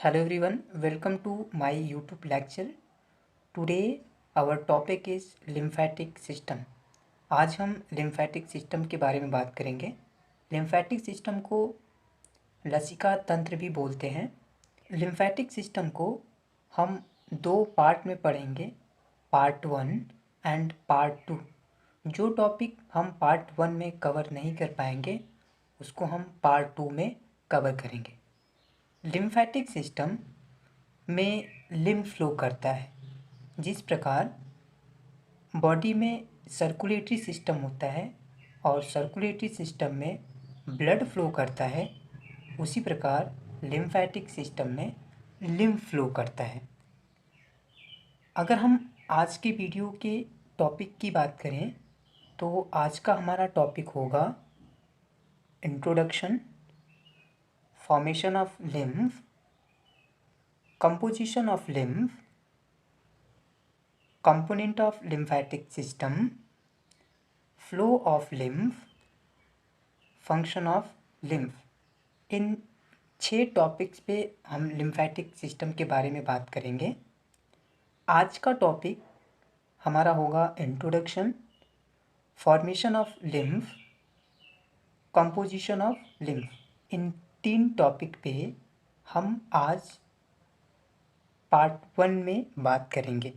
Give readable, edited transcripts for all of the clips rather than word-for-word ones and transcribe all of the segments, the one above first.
Hello everyone, welcome to my YouTube lecture. Today our topic is lymphatic system. आज हम lymphatic system के बारे में बात करेंगे. lymphatic system को लसिका तंत्र भी बोलते हैं. lymphatic system को हम दो पार्ट में पढ़ेंगे, पार्ट 1 एंड पार्ट 2. जो टॉपिक हम पार्ट 1 में कवर नहीं कर पाएंगे उसको हम पार्ट 2 में कवर करेंगे. लिम्फेटिक सिस्टम में लिम्फ फ्लो करता है. जिस प्रकार बॉडी में सर्कुलेटरी सिस्टम होता है और सर्कुलेटरी सिस्टम में ब्लड फ्लो करता है, उसी प्रकार लिम्फेटिक सिस्टम में लिम्फ फ्लो करता है. अगर हम आज के वीडियो के टॉपिक की बात करें तो आज का हमारा टॉपिक होगा introduction, formation of lymph, composition of lymph, component of lymphatic system, flow of lymph, function of lymph. In 6 topics पे हम लिम्फेटिक सिस्टम के बारे में बात करेंगे. आज का टॉपिक हमारा होगा introduction, formation of lymph, composition of lymph. In 3 topic पे हम आज पार्ट 1 में बात करेंगे.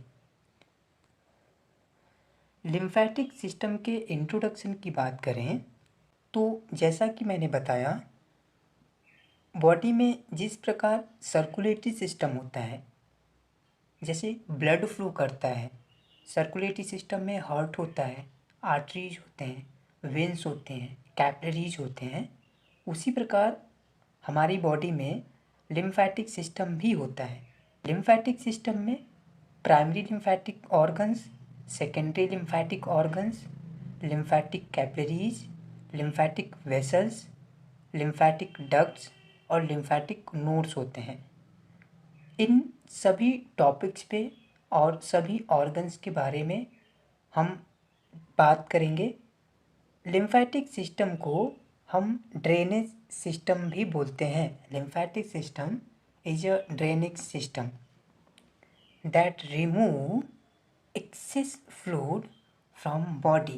लिम्फेटिक सिस्टम के इंट्रोडक्शन की बात करें तो जैसा कि मैंने बताया, बॉडी में जिस प्रकार सर्कुलेटरी सिस्टम होता है, जैसे ब्लड फ्लो करता है, सर्कुलेटरी सिस्टम में हार्ट होता है, आर्टरीज होते हैं, वेन्स होते हैं, कैपिलरीज होते हैं, उसी प्रकार हमारी बॉडी में लिम्फेटिक सिस्टम भी होता है. लिम्फेटिक सिस्टम में primary lymphatic organs, secondary lymphatic organs, lymphatic capillaries, lymphatic vessels, lymphatic ducts और लिम्फेटिक नोड्स होते हैं. इन सभी टॉपिक्स पे और सभी ऑर्गन्स के बारे में हम बात करेंगे. लिम्फेटिक सिस्टम को हम ड्रेनेज सिस्टम भी बोलते हैं. Lymphatic system is a drainage system that remove excess fluid from body.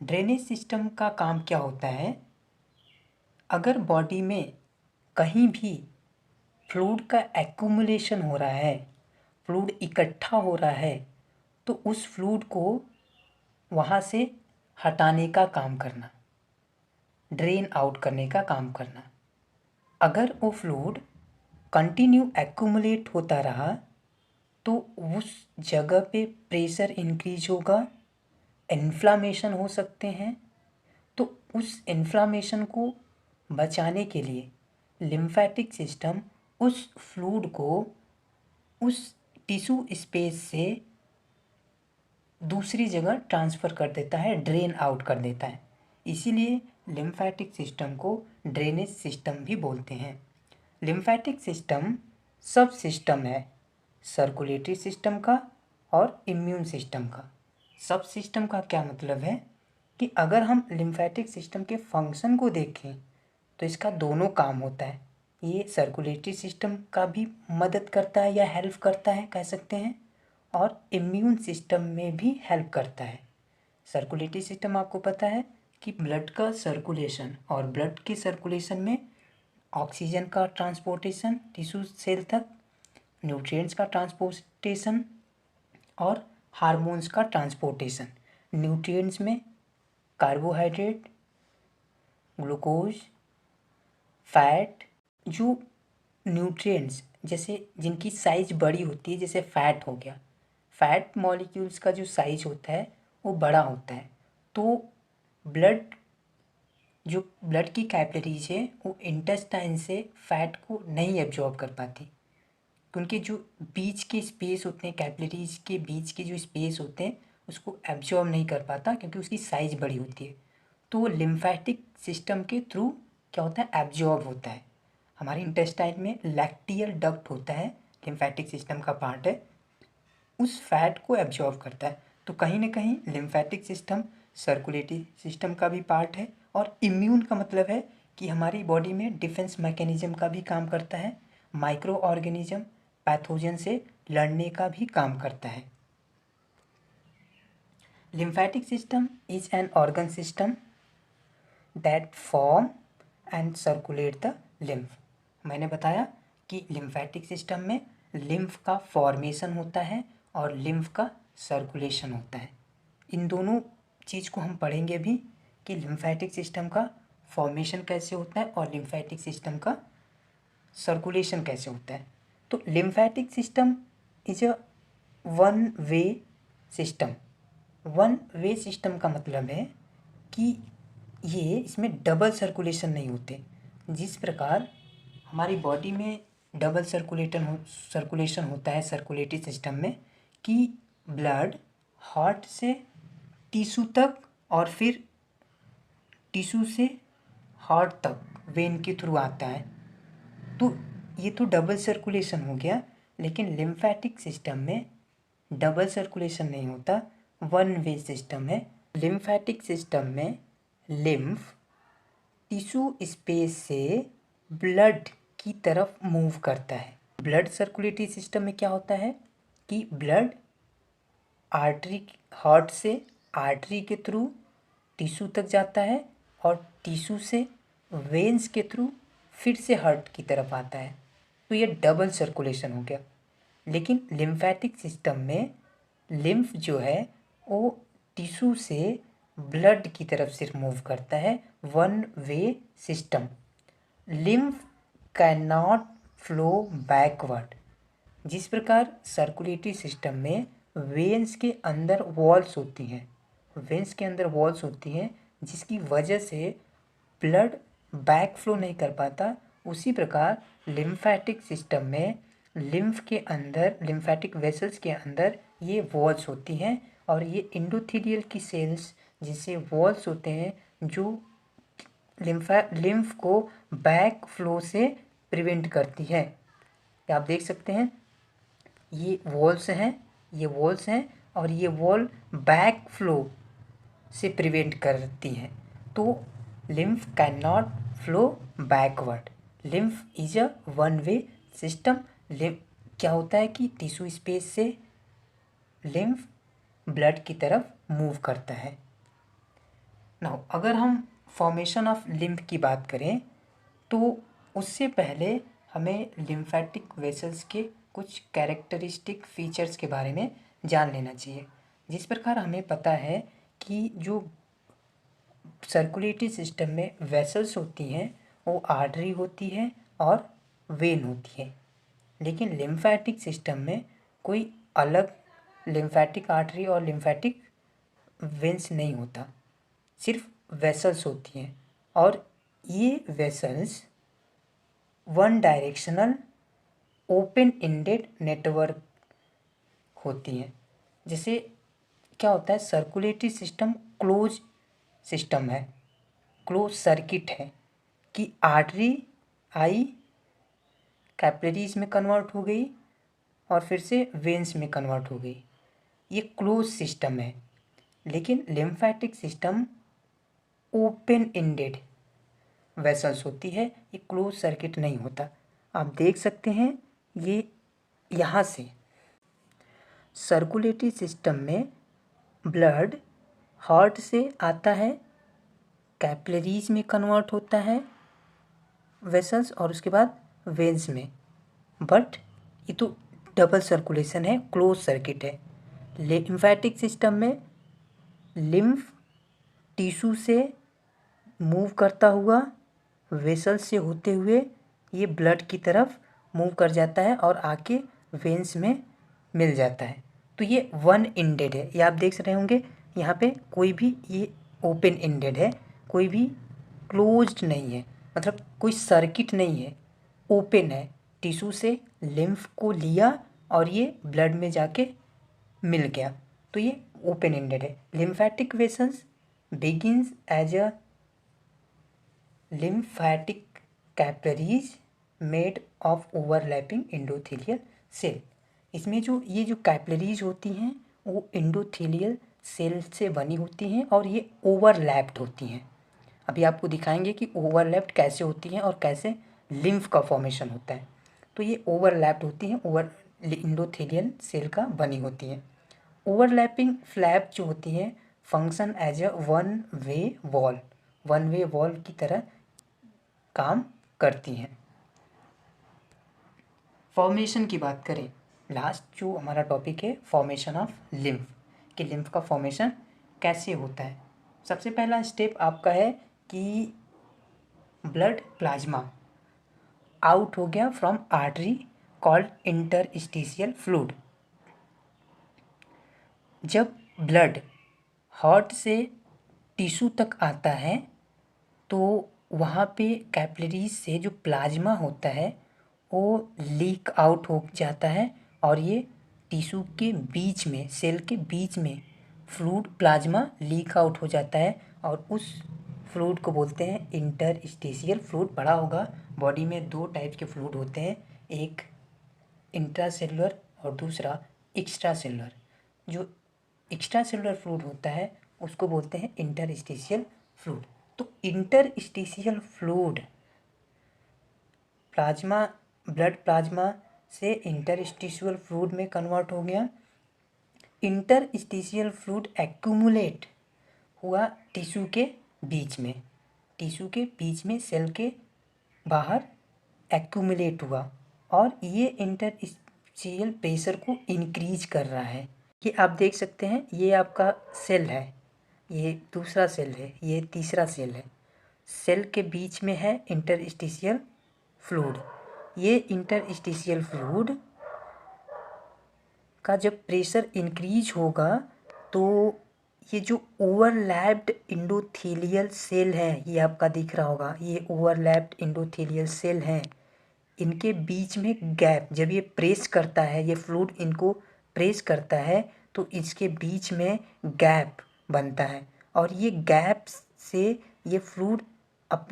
Drainage system का काम क्या होता है? अगर बॉडी में कहीं भी फ्लूइड का एक्यूमुलेशन हो रहा है, फ्लूइड इकट्ठा हो रहा है, तो उस फ्लूइड को वहाँ से हटाने का काम करना, ड्रेन आउट करने का काम करना. अगर वो फ्लूइड कंटिन्यू एक्यूमुलेट होता रहा तो उस जगह पे प्रेशर इंक्रीज होगा, इन्फ्लामेशन हो सकते हैं. तो उस इन्फ्लामेशन को बचाने के लिए लिम्फेटिक सिस्टम उस फ्लूइड को उस टिश्यू स्पेस से दूसरी जगह ट्रांसफ़र कर देता है, ड्रेन आउट कर देता है. इसीलिए लिम्फेटिक सिस्टम को ड्रेनेज सिस्टम भी बोलते हैं. लिम्फेटिक सिस्टम सब सिस्टम है, सर्कुलेटरी सिस्टम का और इम्यून सिस्टम का. सब सिस्टम का क्या मतलब है कि अगर हम लिम्फेटिक सिस्टम के फंक्शन को देखें तो इसका दोनों काम होता है. ये सर्कुलेटरी सिस्टम का भी मदद करता है या हेल्प करता है कह सकते हैं, और इम्यून सिस्टम में भी हेल्प करता है. सर्कुलेटरी सिस्टम आपको पता है कि ब्लड का सर्कुलेशन, और ब्लड के सर्कुलेशन में ऑक्सीजन का ट्रांसपोर्टेशन टिश्यू सेल तक, न्यूट्रिएंट्स का ट्रांसपोर्टेशन और हार्मोन्स का ट्रांसपोर्टेशन. न्यूट्रिएंट्स में कार्बोहाइड्रेट, ग्लूकोज, फैट. जो न्यूट्रिएंट्स जैसे जिनकी साइज बड़ी होती है, जैसे फैट हो गया, फैट मॉलिक्यूल्स का जो साइज होता है वो बड़ा होता है, तो जो ब्लड की कैपिलरीज है वो इंटेस्टाइन से फैट को नहीं एब्जॉर्ब कर पाती, क्योंकि जो बीच के स्पेस होते हैं, कैपिलरीज के बीच के जो स्पेस होते हैं उसको एब्जॉर्ब नहीं कर पाता क्योंकि उसकी साइज़ बड़ी होती है. तो लिम्फेटिक सिस्टम के थ्रू क्या होता है, एब्जॉर्ब होता है. हमारे इंटेस्टाइन में लैक्टियल डक्ट होता है, लिम्फेटिक सिस्टम का पार्ट है, उस फैट को एब्जॉर्ब करता है. तो कहीं ना कहीं लिम्फेटिक सिस्टम सर्कुलेटरी सिस्टम का भी पार्ट है. और इम्यून का मतलब है कि हमारी बॉडी में डिफेंस मैकेनिज्म का भी काम करता है, माइक्रो ऑर्गेनिज्म पैथोजन से लड़ने का भी काम करता है। Lymphatic system is an organ system that form and circulate the lymph. मैंने बताया कि लिम्फेटिक सिस्टम में लिम्फ का फॉर्मेशन होता है और लिम्फ का सर्कुलेशन होता है। इन दोनों चीज़ को हम पढ़ेंगे भी कि लिम्फेटिक सिस्टम का फॉर्मेशन कैसे होता है और लिम्फेटिक सिस्टम का सर्कुलेशन कैसे होता है। तो lymphatic system is a one way system. One way system का मतलब है कि ये इसमें डबल सर्कुलेशन नहीं होते। जिस प्रकार हमारी बॉडी में डबल सर्कुलेशन होता है सर्कुलेटरी सिस्टम में, कि ब्लड हार्ट से टिश्यू तक और फिर टिश्यू से हार्ट तक वेन के थ्रू आता है, तो ये तो डबल सर्कुलेशन हो गया। लेकिन लिम्फेटिक सिस्टम में डबल सर्कुलेशन नहीं होता, वन वे सिस्टम है। लिम्फेटिक सिस्टम में लिम्फ टिश्यू स्पेस से ब्लड की तरफ मूव करता है। ब्लड सर्कुलेटरी सिस्टम में क्या होता है कि ब्लड आर्टरी, हार्ट से आर्टरी के थ्रू टिश्यू तक जाता है और टिश्यू से वेन्स के थ्रू फिर से हार्ट की तरफ आता है, तो ये डबल सर्कुलेशन हो गया। लेकिन लिम्फेटिक सिस्टम में लिम्फ जो है वो टिश्यू से ब्लड की तरफ सिर्फ मूव करता है, one way system. Lymph can not flow backward. जिस प्रकार सर्कुलेटरी सिस्टम में वेन्स के अंदर वॉल्स होती हैं, वेन्स के अंदर वॉल्स होती हैं जिसकी वजह से ब्लड बैक फ्लो नहीं कर पाता, उसी प्रकार लिम्फेटिक सिस्टम में लिम्फ के अंदर, लिम्फेटिक वेसल्स के अंदर ये वॉल्स होती हैं और ये एंडोथेलियल की सेल्स जिससे वॉल्स होते हैं जो लिम्फ को बैक फ्लो से प्रिवेंट करती है। आप देख सकते हैं ये वॉल्स हैं, ये वॉल्स हैं और ये वॉल बैक फ्लो से प्रिवेंट करती है। तो lymph can not flow backward. Lymph is a one way system. Lymph क्या होता है कि टिश्यू स्पेस से लिम्फ ब्लड की तरफ मूव करता है। नाउ अगर हम फॉर्मेशन ऑफ लिम्फ की बात करें तो उससे पहले हमें लिम्फेटिक वेसल्स के कुछ कैरेक्टरिस्टिक फीचर्स के बारे में जान लेना चाहिए। जिस प्रकार हमें पता है कि जो सर्कुलेटरी सिस्टम में वेसल्स होती हैं वो आर्टरी होती है और वेन होती है, लेकिन लिम्फेटिक सिस्टम में कोई अलग लिम्फेटिक आर्टरी और लिम्फेटिक वेन्स नहीं होता, सिर्फ वेसल्स होती हैं। और ये vessels one directional open ended network होती हैं। जैसे क्या होता है, सर्कुलेटरी सिस्टम क्लोज सिस्टम है, क्लोज सर्किट है कि आर्टरी आई कैपिलरीज में कन्वर्ट हो गई और फिर से वेन्स में कन्वर्ट हो गई, ये क्लोज सिस्टम है। लेकिन lymphatic system open ended vessels होती है, ये क्लोज सर्किट नहीं होता। आप देख सकते हैं ये यहाँ से सर्कुलेटरी सिस्टम में ब्लड हार्ट से आता है, कैपिलरीज में कन्वर्ट होता है वेसल्स और उसके बाद वेन्स में, बट ये तो डबल सर्कुलेशन है, क्लोज सर्किट है। लिम्फेटिक सिस्टम में लिम्फ टिश्यू से मूव करता हुआ वेसल्स से होते हुए ये ब्लड की तरफ मूव कर जाता है और आके वेन्स में मिल जाता है। तो ये वन एंडेड है, ये आप देख रहे होंगे यहाँ पे कोई भी ये ओपन एंडेड है, कोई भी क्लोज्ड नहीं है, मतलब कोई सर्किट नहीं है, ओपन है। टिश्यू से लिम्फ को लिया और ये ब्लड में जाके मिल गया, तो ये ओपन एंडेड है। Lymphatic vessels begins as a lymphatic capillaries made of overlapping endothelial cell. इसमें जो ये जो कैपिलरीज होती हैं वो एंडोथेलियल सेल से बनी होती हैं और ये ओवरलैप्ड होती हैं। अभी आपको दिखाएंगे कि ओवरलैप्ड कैसे होती हैं और कैसे लिम्फ का फॉर्मेशन होता है। तो ये ओवरलैप्ड होती हैं, एंडोथेलियल सेल का बनी होती हैं। ओवरलैपिंग फ्लैप जो होती है function as a one way wall की तरह काम करती हैं। फॉर्मेशन की बात करें, लास्ट जो हमारा टॉपिक है फॉर्मेशन ऑफ लिम्फ, कि लिम्फ का फॉर्मेशन कैसे होता है। सबसे पहला स्टेप आपका है कि ब्लड प्लाज्मा आउट हो गया from artery called interstitial fluid. जब ब्लड हार्ट से टिश्यू तक आता है तो वहाँ पे कैपिलरीज से जो प्लाज्मा होता है वो लीक आउट हो जाता है और ये टिश्यू के बीच में, सेल के बीच में फ्लूइड प्लाज्मा लीक आउट हो जाता है और उस फ्लूइड को बोलते हैं इंटरस्टिशियल फ्लूइड। पढ़ा होगा बॉडी में दो टाइप के फ्लूइड होते हैं, एक इंट्रासेलुलर और दूसरा एक्स्ट्रा सेलुलर। जो एक्स्ट्रा सेलुलर फ्लूइड होता है उसको बोलते हैं इंटरस्टिशियल फ्लूइड। तो interstitial fluid plasma, blood plasma से इंटरस्टिशियल फ्लूइड में कन्वर्ट हो गया। इंटरस्टिशियल फ्लूइड एक्यूमुलेट हुआ टिश्यू के बीच में, टिश्यू के बीच में सेल के बाहर एक्यूमुलेट हुआ और ये इंटरस्टिशियल प्रेशर को इंक्रीज कर रहा है। ये आप देख सकते हैं, ये आपका सेल है, ये दूसरा सेल है, ये तीसरा सेल है। सेल के बीच में है इंटरस्टिशियल फ्लूइड। ये इंटरस्टिशियल फ्लूइड का जब प्रेशर इंक्रीज होगा तो ये जो ओवरलैप्ड एंडोथेलियल सेल है, ये आपका दिख रहा होगा, ये ओवरलैप्ड एंडोथेलियल सेल हैं, इनके बीच में गैप, जब ये प्रेस करता है, ये फ्लूइड इनको प्रेस करता है तो इसके बीच में गैप बनता है और ये गैप से ये फ्लूइड अप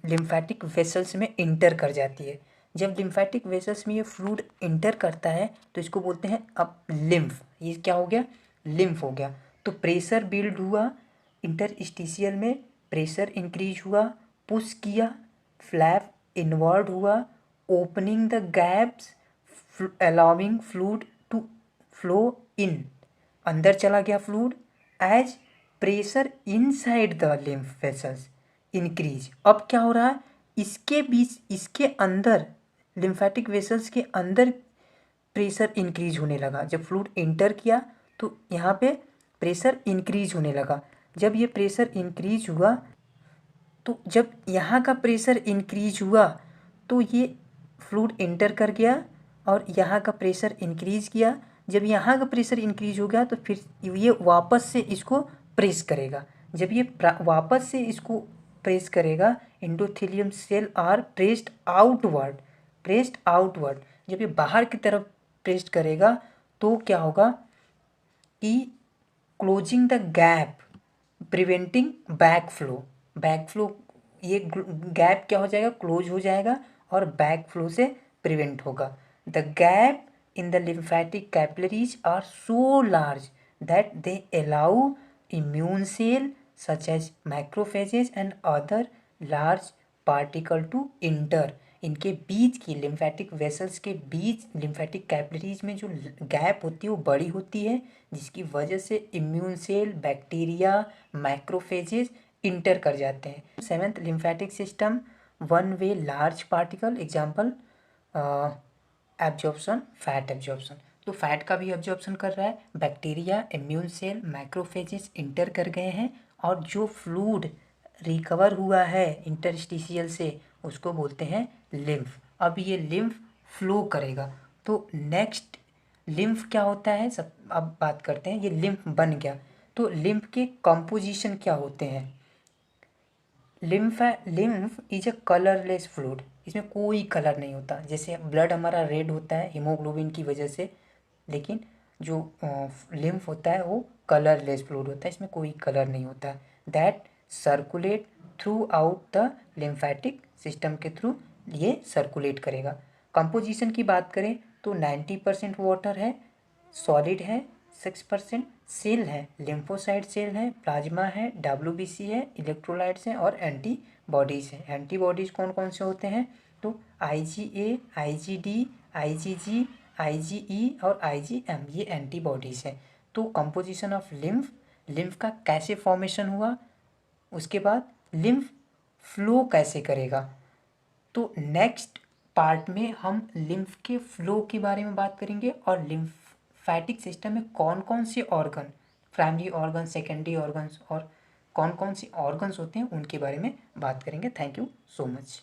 लिम्फेटिक वेसल्स में इंटर कर जाती है। जब लिम्फेटिक वेसल्स में ये फ्लूइड इंटर करता है तो इसको बोलते हैं अब लिम्फ। ये क्या हो गया? लिम्फ हो गया। तो प्रेशर बिल्ड हुआ इंटरस्टिशियल में, प्रेशर इंक्रीज हुआ, पुश किया, फ्लैप इनवर्ड हुआ, opening the gaps, allowing fluid to flow in, अंदर चला गया fluid. As pressure inside the lymph vessels increase, अब क्या हो रहा है, इसके बीच, इसके अंदर लिम्फेटिक वेसल्स के अंदर प्रेशर इंक्रीज होने लगा। जब फ्लूइड इंटर किया तो यहाँ पे प्रेशर इंक्रीज होने लगा। जब ये प्रेशर इंक्रीज हुआ तो जब यहाँ का प्रेशर इंक्रीज हुआ तो ये फ्लूइड इंटर कर गया और यहाँ का प्रेशर इंक्रीज किया। जब यहाँ का प्रेशर इंक्रीज हो गया तो फिर ये वापस से इसको प्रेस करेगा। जब ये वापस से इसको प्रेस करेगा, endothelium cell are pressed outward, pressed outward. जब ये बाहर की तरफ प्रेस्ड करेगा तो क्या होगा कि closing the gap, preventing back flow, back flow, ये गैप क्या हो जाएगा, क्लोज हो जाएगा और बैक फ्लो से प्रिवेंट होगा। The gap in the lymphatic capillaries are so large that they allow immune cell such as macrophages and other large particle to enter. इनके बीच की लिम्फेटिक वेसल्स के बीच लिम्फेटिक कैपिलरीज में जो गैप होती है वो बड़ी होती है, जिसकी वजह से immune cell, bacteria, macrophages enter कर जाते हैं। Seventh, lymphatic system one way large particle, example absorption, fat absorption. तो फैट का भी एब्जॉर्प्शन कर रहा है, bacteria, immune cell, macrophages enter कर गए हैं और जो फ्लूइड रिकवर हुआ है इंटरस्टिशियल से उसको बोलते हैं लिम्फ। अब ये लिम्फ फ्लो करेगा। तो नेक्स्ट लिम्फ क्या होता है, सब अब बात करते हैं। ये लिम्फ बन गया तो लिम्फ के कंपोजिशन क्या होते हैं। Lymph is a colourless fluid, इसमें कोई कलर नहीं होता। जैसे ब्लड हमारा रेड होता है हीमोग्लोबिन की वजह से, लेकिन जो लिम्फ होता है वो कलरलेस फ्लूइड होता है, इसमें कोई कलर नहीं होता। That circulate through out the lymphatic system के थ्रू ये सर्कुलेट करेगा। कंपोजिशन की बात करें तो 90% वाटर है, सॉलिड है 6%, सेल है, लिम्फोसाइट सेल है, प्लाज्मा है, WBC है, इलेक्ट्रोलाइट्स हैं और एंटीबॉडीज़ हैं। एंटीबॉडीज़ कौन कौन से होते हैं, तो IgA, IgD, IgG, IgE और IgM ये एंटीबॉडीज़ है। तो कंपोजिशन ऑफ लिम्फ, लिम्फ का कैसे फॉर्मेशन हुआ, उसके बाद लिम्फ फ्लो कैसे करेगा। तो नेक्स्ट पार्ट में हम लिम्फ के फ्लो के बारे में बात करेंगे और लिम्फेटिक सिस्टम में कौन कौन से organ, primary organ, secondary organs और कौन कौन से ऑर्गन्स होते हैं उनके बारे में बात करेंगे। Thank you so much.